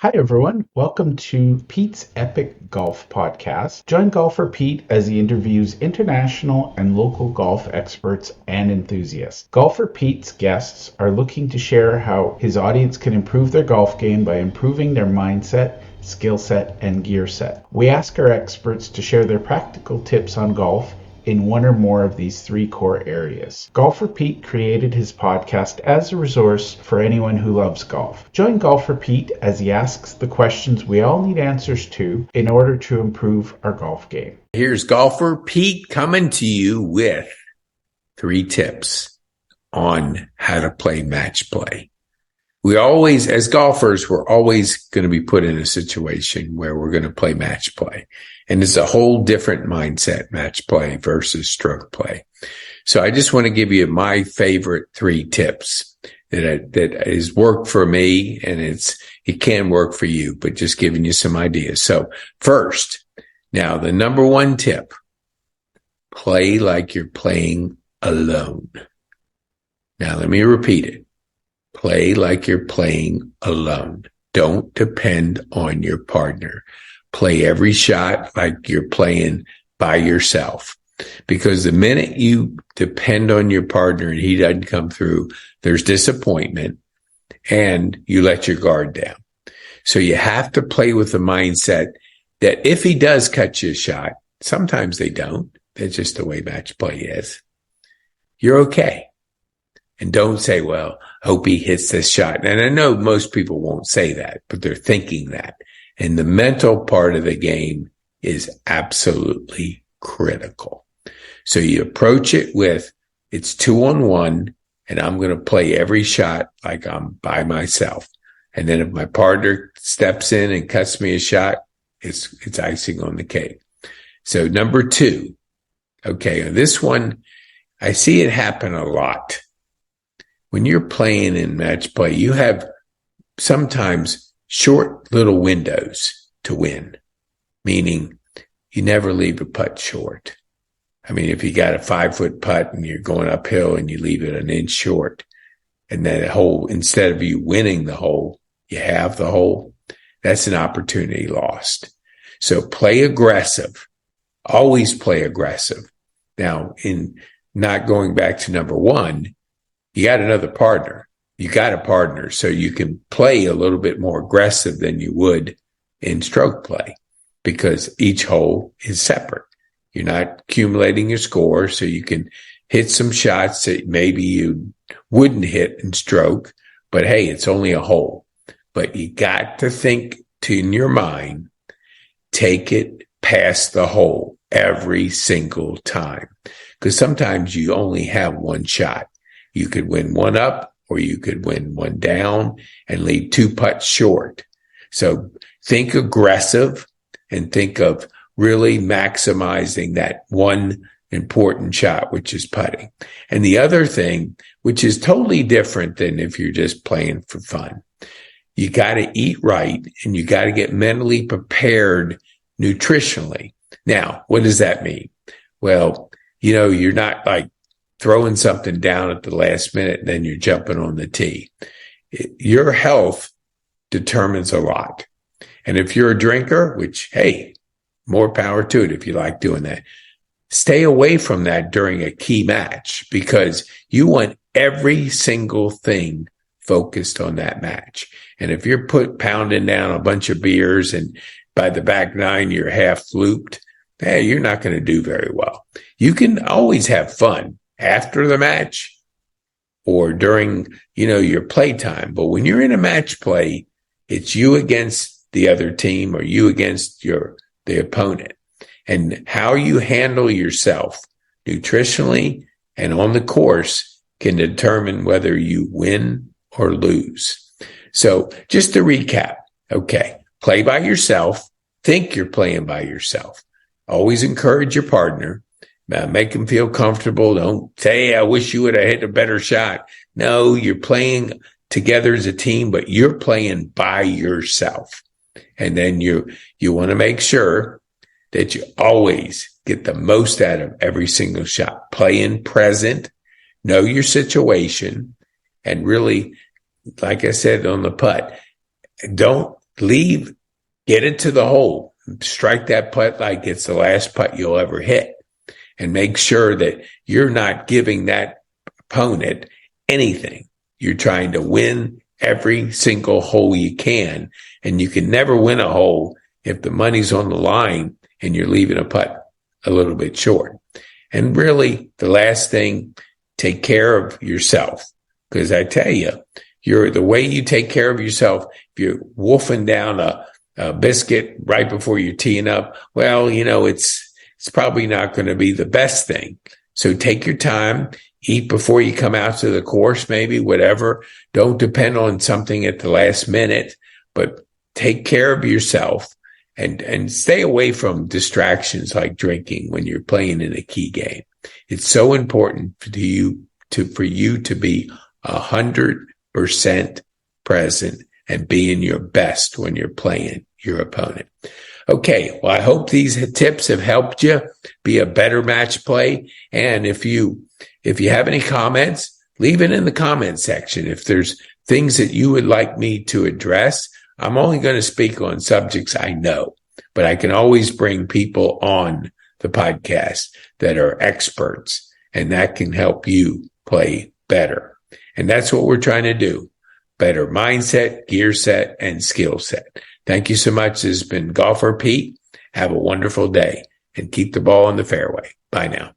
Hi, everyone. Welcome to Pete's Epic Golf Podcast. Join golfer Pete as he interviews international and local golf experts and enthusiasts. Golfer Pete's guests are looking to share how his audience can improve their golf game by improving their mindset, skill set, and gear set. We ask our experts to share their practical tips on golf in one or more of these three core areas. Golfer Pete created his podcast as a resource for anyone who loves golf. Join Golfer Pete as he asks the questions we all need answers to in order to improve our golf game. Here's Golfer Pete coming to you with 3 tips on how to play match play. We always, as golfers, we're always going to be put in a situation where we're going to play match play. And it's a whole different mindset, match play versus stroke play. So I just want to give you my favorite 3 tips that has worked for me, and it can work for you, but just giving you some ideas. So first, now the number 1 tip, play like you're playing alone. Now let me repeat it. Play like you're playing alone. Don't depend on your partner. Play every shot like you're playing by yourself. Because the minute you depend on your partner and he doesn't come through, there's disappointment and you let your guard down. So you have to play with the mindset that if he does cut you a shot, sometimes they don't. That's just the way match play is. You're okay. And don't say, well, hope he hits this shot. And I know most people won't say that, but they're thinking that. And the mental part of the game is absolutely critical. So you approach it with, it's 2-on-1, and I'm going to play every shot like I'm by myself. And then if my partner steps in and cuts me a shot, it's icing on the cake. So number 2, okay, this one, I see it happen a lot. When you're playing in match play, you have sometimes short little windows to win, meaning you never leave a putt short. I mean, if you got a 5-foot putt and you're going uphill and you leave it an inch short, and that hole, instead of you winning the hole, you have the hole, that's an opportunity lost. So play aggressive. Always play aggressive. Now, in not going back to number 1, you got another partner. You got a partner, so you can play a little bit more aggressive than you would in stroke play because each hole is separate. You're not accumulating your score, so you can hit some shots that maybe you wouldn't hit in stroke, but hey, it's only a hole. But you got to think in your mind, take it past the hole every single time, because sometimes you only have one shot. You could win one up or you could win one down and leave 2 putts short. So think aggressive and think of really maximizing that one important shot, which is putting. And the other thing, which is totally different than if you're just playing for fun, you got to eat right and you got to get mentally prepared nutritionally. Now, what does that mean? Well, you're not like throwing something down at the last minute and then you're jumping on the tee. Your health determines a lot. And if you're a drinker, which, hey, more power to it if you like doing that, stay away from that during a key match because you want every single thing focused on that match. And if you're pounding down a bunch of beers and by the back 9 you're half looped, hey, you're not going to do very well. You can always have fun after the match or during, your playtime. But when you're in a match play, it's you against the other team or you against the opponent. And how you handle yourself nutritionally and on the course can determine whether you win or lose. So just to recap, okay, play by yourself. Think you're playing by yourself. Always encourage your partner. Make them feel comfortable. Don't say, I wish you would have hit a better shot. No, you're playing together as a team, but you're playing by yourself. And then you want to make sure that you always get the most out of every single shot. Play in present, know your situation, and really, like I said on the putt, don't get it to the hole, strike that putt like it's the last putt you'll ever hit, and make sure that you're not giving that opponent anything. You're trying to win every single hole you can, and you can never win a hole if the money's on the line and you're leaving a putt a little bit short. And really, the last thing, take care of yourself. Because I tell you, the way you take care of yourself, if you're wolfing down a biscuit right before you're teeing up, well, it's probably not going to be the best thing. So take your time, eat before you come out to the course, maybe, whatever. Don't depend on something at the last minute, but take care of yourself and stay away from distractions like drinking when you're playing in a key game. It's so important for you to be 100% present and being your best when you're playing your opponent. Okay, well, I hope these tips have helped you be a better match play. And if you have any comments, leave it in the comment section. If there's things that you would like me to address, I'm only going to speak on subjects I know, but I can always bring people on the podcast that are experts, and that can help you play better. And that's what we're trying to do. Better mindset, gear set, and skill set. Thank you so much. This has been Golfer Pete. Have a wonderful day and keep the ball in the fairway. Bye now.